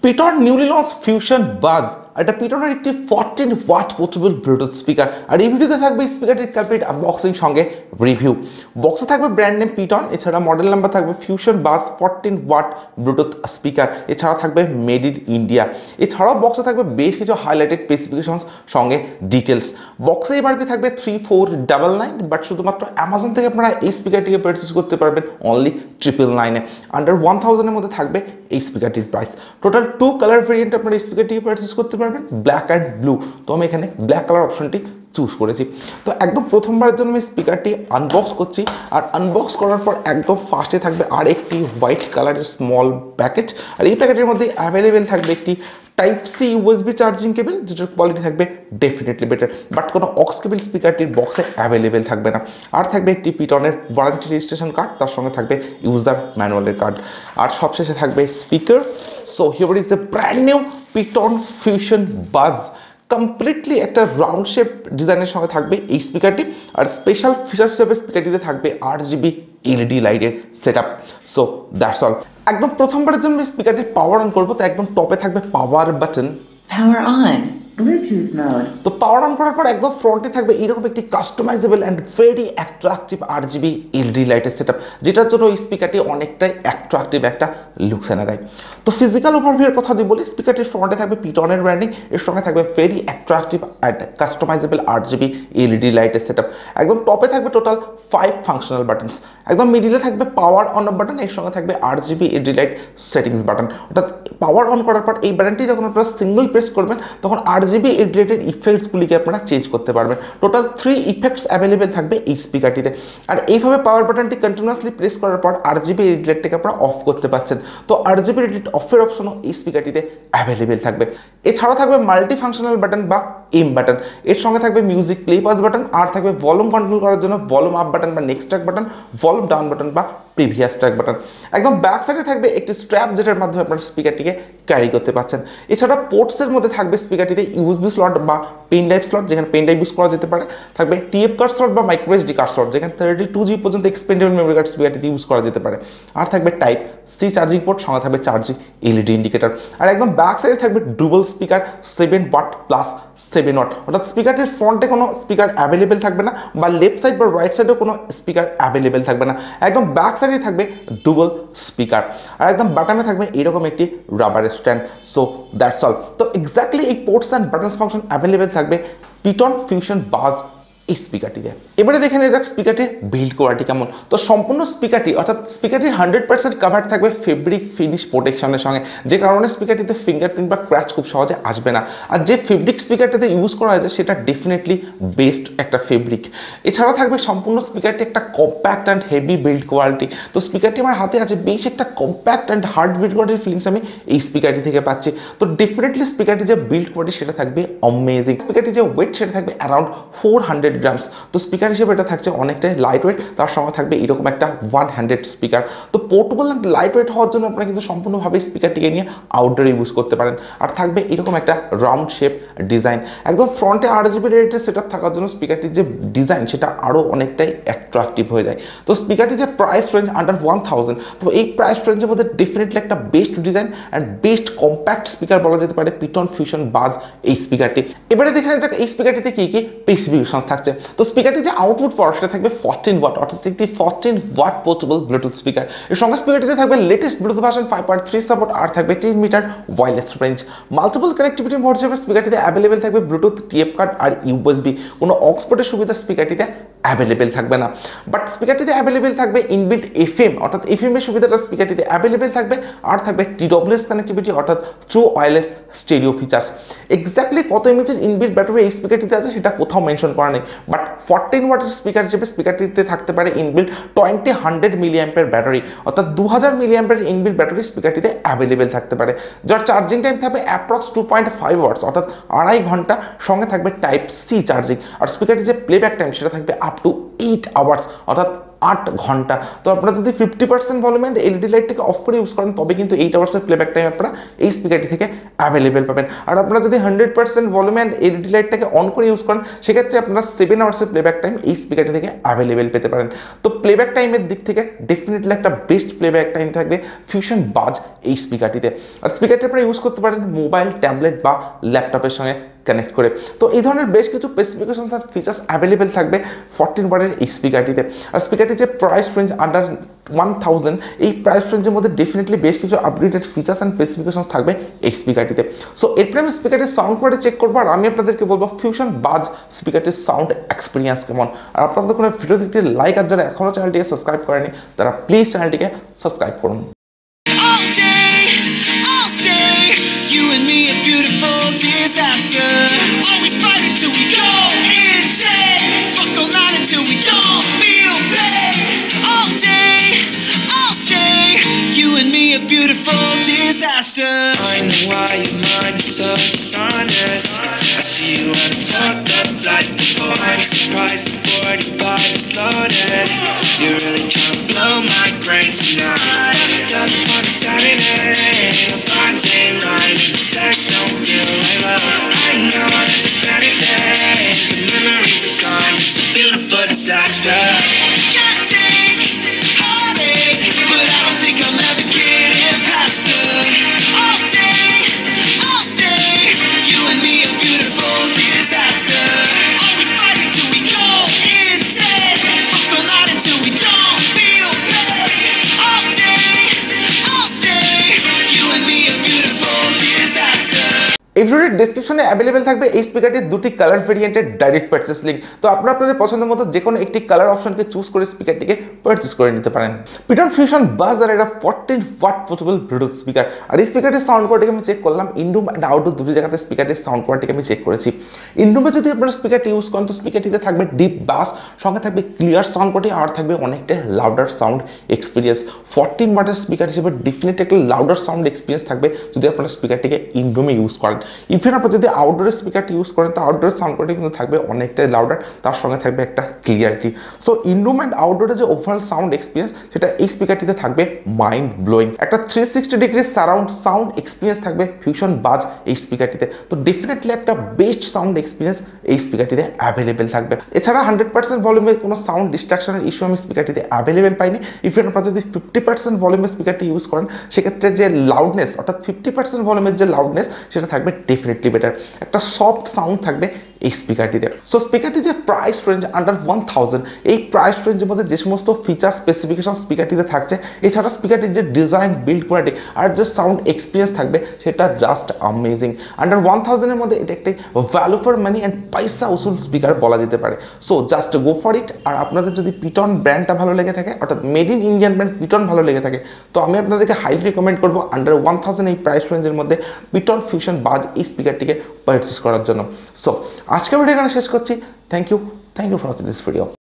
Ptron newly launched Fusion Buzz এটা পিটনের একটি 14 watt portable Bluetooth speaker. আর এই ভিডিওতে থাকবে স্পিকারটির কমপ্লিট আনবক্সিং সঙ্গে রিভিউ। বক্সে থাকবে ব্র্যান্ড নেম পিটন, এছাড়া মডেল নাম্বার থাকবে ফিউশন বাস 14 ওয়াট ব্লুটুথ স্পিকার, এছাড়া থাকবে মেড ইন ইন্ডিয়া। এছাড়াও বক্সে থাকবে বেশ কিছু হাইলাইটেড স্পেসিফিকেশনস সঙ্গে ডিটেলস। বক্সে এমআরপি থাকবে 3499, বাট শুধুমাত্র অ্যামাজন থেকে আপনারা এই স্পিকারটিকে পারচেস করতে পারবেন অনলি 999-এ। আন্ডার 1000-এর মধ্যে থাকবে এই স্পিকারটির প্রাইস। টোটাল 2 কালার ভেরিয়েন্ট আপনারা এই স্পিকারটিকে পারচেস করতে পারবেন, ব্ল্যাক অ্যান্ড ব্লু। তো আমি এখানে ব্ল্যাক কালার অপশনটি চুজ করেছি। তো একদম প্রথমবারের জন্য আমি স্পিকারটি আনবক্স করছি, আর আনবক্স করার পর একদম ফার্স্টে থাকবে আর একটি হোয়াইট কালারের স্মল প্যাকেট। আর এই প্যাকেটের মধ্যে অ্যাভেলেবেল থাকবে একটি type C USB charging cable, যেটার কোয়ালিটি থাকবে ডেফিনেটলি বেটার, বাট কোনো অক্স কেবল স্পিকারটির বক্সে অ্যাভেলেবেল থাকবে না। আর থাকবে একটি পিটনের ওয়ারেন্টি রেজিস্ট্রেশন কার্ড, তার সঙ্গে থাকবে ইউজার ম্যানুয়ালের কার্ড, আর সবশেষে থাকবে speaker. So here is the brand new পিটন ফিউশন বাজ। কমপ্লিটলি একটা রাউন্ড শেপ ডিজাইনের সঙ্গে থাকবে এই স্পিকারটি। আর স্পেশাল ফিচার হিসেবে স্পিকারটিতে থাকবে RGB LED লাইটের set up. So that's all. একদম প্রথমবারের জন্য স্পিকারটি পাওয়ার অন করবো, তো একদম টপে থাকবে power button, Power on, Bluetooth mode. তো পাওয়ার অন করার পর একদম ফ্রন্টে থাকবে এরকম একটি customisable and very attractive RGB LED লাইটের সেট আপ, যেটার জন্য এই স্পিকারটি অনেকটাই অ্যাট্রাকটিভ একটা লুকস এনে দেয়। তো ফিজিক্যাল ওভারভিউর কথা দিয়ে বলি, স্পিকারটির ফ্রন্টে থাকবে পিটনের ব্র্যান্ডিং, এর সঙ্গে থাকবে very attractive and customisable RGB LED লাইটের সেট আপ। একদম টপে থাকবে টোটাল 5 ফাংশনাল বাটনস, একদম মিডিলে থাকবে পাওয়ার অন অফ বাটন, এর সঙ্গে থাকবে RGB LED light settings button. অর্থাৎ পাওয়ার অন করার পর এই বাটনটি যখন আপনারা সিঙ্গল প্রেস করবেন তখন RGB LED লাইটের ইফেক্টসগুলিকে আপনারা চেঞ্জ করতে পারবেন। টোটাল 3 ইফেক্টস অ্যাভেলেবেল থাকবে এই স্পিকারটিতে। আর এইভাবে পাওয়ার বাটনটি কন্টিনিউয়াসলি প্রেস করার পর RGB LED লাইটটাকে আপনারা অফ করতে পারছেন। তো RGB LED অফের অপশনও এই স্পিকারটিতে অ্যাভেলেবেল থাকবে। এছাড়াও থাকবে মাল্টি ফাংশনাল বাটন বা এম বাটন, এর সঙ্গে থাকবে মিউজিক প্লে পাস বাটন, আর থাকবে ভলিউম কন্ট্রোল করার জন্য ভলিউম আপ বাটন বা next track button, volume down button বা প্রিভিয়াস ট্র্যাক বাটন। একদম ব্যাক সাইডে থাকবে একটি স্ট্র্যাপ, যেটার মাধ্যমে আপনার স্পিকারটিকে ক্যারি করতে পারছেন। এছাড়া পোর্টসের মধ্যে থাকবে স্পিকারটিতে ইউএসবি স্লট বা পেন ড্রাইভ স্লট, যেখানে পেন ড্রাইভ ইউজ করা যেতে পারে, থাকবে TF কার্ড স্লট বা মাইক্রো SD কার্ড স্লট, যেখানে 32GB পর্যন্ত এক্সপেন্ডেবল মেমোরি কার্ড স্পিকারটিতে ইউজ করা যেতে পারে। আর থাকবে টাইপ সি চার্জিং পোর্ট, সঙ্গে থাকবে চার্জিং LED ইন্ডিকেটর। আর একদম ব্যাক সাইডে থাকবে double speaker 7 watt plus 7 watt, অর্থাৎ স্পিকারটির ফ্রন্টে কোনো স্পিকার অ্যাভেলেবেল থাকবে না, বা লেফট সাইড বা রাইট সাইডেও কোনো স্পিকার অ্যাভেলেবেল থাকবে না। একদম ব্যাক সাইডে থাকবে ডুবল স্পিকার, আর একদম বাটামে থাকবে এরকম একটি রাবারের স্ট্যান্ড। So that's all. তো এক্স্যাক্টলি এই ports and buttons function available থাকবে পিটন ফিউশন বাজ এই স্পিকারটিতে। এবারে দেখে নেওয়া যাক স্পিকারটির বিল্ড কোয়ালিটি কেমন। তো সম্পূর্ণ স্পিকারটি অর্থাৎ স্পিকারটির 100% কাভার থাকবে ফেব্রিক ফিনিশ প্রোটেকশনের সঙ্গে, যে কারণে স্পিকারটিতে ফিঙ্গারপ্রিন্ট বা ক্র্যাচ খুব সহজে আসবে না। আর যে ফেব্রিক স্পিকারটিতে ইউজ করা হয়েছে সেটা ডেফিনেটলি বেস্ট একটা ফেব্রিক। এছাড়া থাকবে সম্পূর্ণ স্পিকারটি একটা compact and heavy build quality. তো স্পিকারটি আমার হাতে আছে, বেশ একটা কম্প্যাক্ট অ্যান্ড হার্ড বিল্ড কোয়ালিটির ফিলিংস আমি এই স্পিকারটি থেকে পাচ্ছি। তো ডেফিনেটলি স্পিকারটি যে বিল্ড কোয়ালিটি সেটা থাকবে অ্যামেজিং। স্পিকারটি যে ওয়েট সেটা থাকবে অ্যারাউন্ড 400 গ্রামস। তো স্পিকার হিসেবে এটা থাকছে অনেকটাই লাইট ওয়েট, তার সঙ্গে থাকবে এরকম একটা 1 হ্যান্ডেড স্পিকার। তো পোর্টেবল অ্যান্ড লাইট ওয়েট হওয়ার জন্য আপনারা কিন্তু সম্পূর্ণভাবে স্পিকারটিকে নিয়ে আউটডোরে ইউজ করতে পারেন। আর থাকবে এরকম একটা রাউন্ড শেপ ডিজাইন। একদম ফ্রন্টে RGB রেটের সেট আপ থাকার জন্য স্পিকারটির যে ডিজাইন সেটা আরও অনেকটাই অ্যাট্রাকটিভ হয়ে যায়। তো স্পিকারটির যে প্রাইস রেঞ্জ আন্ডার 1000, তো এই প্রাইস রেঞ্জের মধ্যে ডেফিনেটলি একটা best design and best compact speaker বলা যেতে পারে পিটন ফিউশন বাজ এই স্পিকারটি। এবারে দেখে নেওয়া যাক এই স্পিকারটিতে কী কী স্পেসিফিকেশনস থাকছে। তো স্পিকারটি যে আউটপুট পাওয়ার সেটা থাকবে 14 ওয়াট, অর্থাৎ একটি 14 ওয়াট পোর্টেবল ব্লুটুথ স্পিকার। এর সঙ্গে স্পিকারটিতে থাকবে লেটেস্ট ব্লুটুথ ভার্সন 5.3 সাপোর্ট, আর থাকবে 10 metre wireless range. Multiple connectivity mode হিসেবে স্পিকারটিতে অ্যাভেলেবেল থাকবে ব্লুটুথ, TF কার্ড আর USB। কোনো অক্সপোর্টের সুবিধা স্পিকারটিতে অ্যাভেলেবেল থাকবে না, বাট স্পিকারটিতে অ্যাভেলেবেল থাকবে ইনবিল্ট FM, অর্থাৎ FM এর সুবিধাটা স্পিকারটিতে অ্যাভেলেবেল থাকবে। আর থাকবে TWS কানেক্টিভিটি, অর্থাৎ true wireless stereo features. Exactly কত এমএচের ইনবিল্ট ব্যাটারি এই স্পিকারটিতে আছে সেটা কোথাও মেনশন করা নেই, বাট 14 ওয়াটের স্পিকার হিসেবে স্পিকারটিতে থাকতে পারে ইনবিল্ট 2000 মিলিঅ্যাম্পের ব্যাটারি, অর্থাৎ 2000 মিলিঅ্যাম্পের ইনবিল্ট ব্যাটারি স্পিকারটিতে অ্যাভেলেবেল থাকতে পারে, যার চার্জিং টাইম থাকবে অ্যাপ্রক্স 2.5 ওয়াটস, অর্থাৎ 2.5 ঘন্টা। সঙ্গে থাকবে টাইপ সি চার্জিং। আর স্পিকারটির যে প্লেব্যাক টাইম সেটা থাকবে আপ টু 8 আওয়ার্স, অর্থাৎ 8 ঘন্টা। তো আপনারা যদি 50% ভলিউম এন্ড LED লাইটটাকে অফ করে ইউজ করেন তবে কিন্তু 8 আওয়ার্সের প্লেব্যাক টাইম আপনারা এই স্পিকারটি থেকে অ্যাভেলেবেল পাবেন। আর আপনারা যদি 100% ভলিউম অ্যান্ড এলইডি লাইটটাকে অন করে ইউজ করেন সেক্ষেত্রে আপনারা 7 আওয়ার্সের প্লেব্যাক টাইম এই স্পিকারটি থেকে অ্যাভেলেবেল পেতে পারেন। তো প্লেব্যাক টাইমের দিক থেকে ডেফিনেটলি একটা বেস্ট প্লেব্যাক টাইম থাকবে ফিউশন বাজ এই স্পিকারটিতে। আর স্পিকারটি আপনারা ইউজ করতে পারেন মোবাইল, ট্যাবলেট বা ল্যাপটপের সঙ্গে কানেক্ট করে। তো এই ধরনের বেশ কিছু স্পেসিফিকেশন আর ফিচার্স অ্যাভেলেবেল থাকবে 14 ওয়াটের এই স্পিকারটিতে। আর স্পিকারটির যে প্রাইস রেঞ্জ আন্ডার 1000, এই প্রাইস রেঞ্জের মধ্যে ডেফিনেটলি বেশ কিছু আপডেটেড ফিচার্স অ্যান্ড স্পেসিফিকেশন থাকবে এই স্পিকারটিতে। সো এরপরে আমি স্পিকারটির সাউন্ড কোয়ালিটি চেক করবো আর আমি আপনাদেরকে বলবো ফিউশন বাজ স্পিকারটির সাউন্ড এক্সপিরিয়েন্স কেমন। আর আপনাদের কোনো ভিডিও দেখতে লাইক, আর যারা এখনও চ্যানেলটিকে সাবস্ক্রাইব করেনি তারা প্লিজ চ্যানেলটিকে সাবস্ক্রাইব করুন। Disaster. Always fighting till we go insane. Fuck all night until we don't feel pain. All day, I'll stay. You and me a beautiful disaster. I know why your mind is so dishonest. I see you and I'm fucked up like before. I'm surprised the 45 is loaded. You're really trying to blow my brain tonight. Fucked up on a Saturday. The vibes ain't right and the sex don't feel like love. I know that it's better days. The memories are gone. It's a beautiful disaster. Can't take heartache, but I don't think I'm ever getting past her. All day, I'll stay. You and me a beautiful disaster. Always fighting till we go insane. Fuck all night until we don't feel pain. All day, I'll stay. You and me a beautiful disaster. এই ভিডিওর ডেসক্রিপশনে available থাকবে এই স্পিকারটির দুটি colour ভেরিয়েন্টের direct purchase link. তো আপনারা আপনাদের পছন্দের মতো যে কোনো একটি কালার অপশনকে চুজ করে স্পিকারটিকে পারচেস করে নিতে পারেন। পিটন ফিউশন বাজ আর এটা 14 ওয়াট পোর্টেবল ব্লুটুথ স্পিকার। আর এই স্পিকারটির সাউন্ড কোয়ালিটিকে আমি চেক করলাম, ইনরুম অ্যান্ড আউটডোর দুটি জায়গাতে স্পিকারটির সাউন্ড কোয়ালিটিকে আমি চেক করেছি। ইনরুমে যদি আপনারা স্পিকারটি ইউজ করেন তো স্পিকারটিতে থাকবে ডিপ বাস, সঙ্গে থাকবে ক্লিয়ার সাউন্ড কোয়ালিটি, আর থাকবে অনেকটা লাউডার সাউন্ড এক্সপিরিয়েন্স। 14 ওয়াটের স্পিকার হিসেবে ডেফিনেটলি একটা লাউডার সাউন্ড এক্সপিরিয়েন্স থাকবে যদি আপনারা স্পিকারটিকে ইনরুমে ইউজ করেন। ইভেন আপনারা যদি আউটডোরের স্পিকারটি ইউজ করেন তো আউটডোরের সাউন্ড কোয়ালিটি কিন্তু থাকবে অনেকটাই লাউডার, তার সঙ্গে থাকবে একটা ক্লিয়ারিটি। সো ইনরুম অ্যান্ড আউটডোরের যে ওভারঅল সাউন্ড এক্সপিরিয়েন্স সেটা এই স্পিকারটিতে থাকবে মাইন্ড ব্লোয়িং। একটা 360 ডিগ্রি সারাউন্ড সাউন্ড এক্সপিরিয়েন্স থাকবে ফিউশন বাজ এই স্পিকারটিতে। তো ডেফিনেটলি একটা বেস্ট সাউন্ড এক্সপিরিয়েন্স এই স্পিকারটিতে অ্যাভেলেবেল থাকবে। এছাড়া 100% ভলিউমে কোনো সাউন্ড ডিস্ট্রাকশনের ইস্যু আমি স্পিকারটিতে অ্যাভেলেবেল পাইনি। ইভেন আপনারা যদি 50% ভলিউমের স্পিকারটি ইউজ করেন সেক্ষেত্রে যে লাউডনেস, অর্থাৎ 50% ভলিউমের যে লাউডনেস সেটা থাকবে ডেফিনেটলি বেটার। একটা সফট সাউন্ড থাকবে এই স্পিকারটিতে। সো স্পিকারটি যে প্রাইস রেঞ্জ আন্ডার 1000, এই প্রাইস রেঞ্জের মধ্যে যে সমস্ত ফিচার স্পেসিফিকেশন স্পিকারটিতে থাকছে, এছাড়া স্পিকারটির যে ডিজাইন, বিল্ড কোয়ালিটি আর যে সাউন্ড এক্সপিরিয়েন্স থাকবে সেটা জাস্ট অ্যামেজিং। আন্ডার 1000-এর মধ্যে এটা একটি ভ্যালু ফর মানি অ্যান্ড পয়সা উসুল স্পিকার বলা যেতে পারে। So just go for it. আর আপনাদের যদি পিটন ব্র্যান্ডটা ভালো লেগে থাকে, অর্থাৎ মেড ইন ইন্ডিয়ান ব্র্যান্ড পিটন ভালো লেগে থাকে, তো আমি আপনাদেরকে হাইলি রিকমেন্ড করবো আন্ডার 1000 এই প্রাইস রেঞ্জের মধ্যে পিটন ফিউশন বাজ এই স্পিকারটিকে পারচেস করার জন্য। সো আজকের ভিডিও এখানে শেষ করছি। Thank you for watching this video.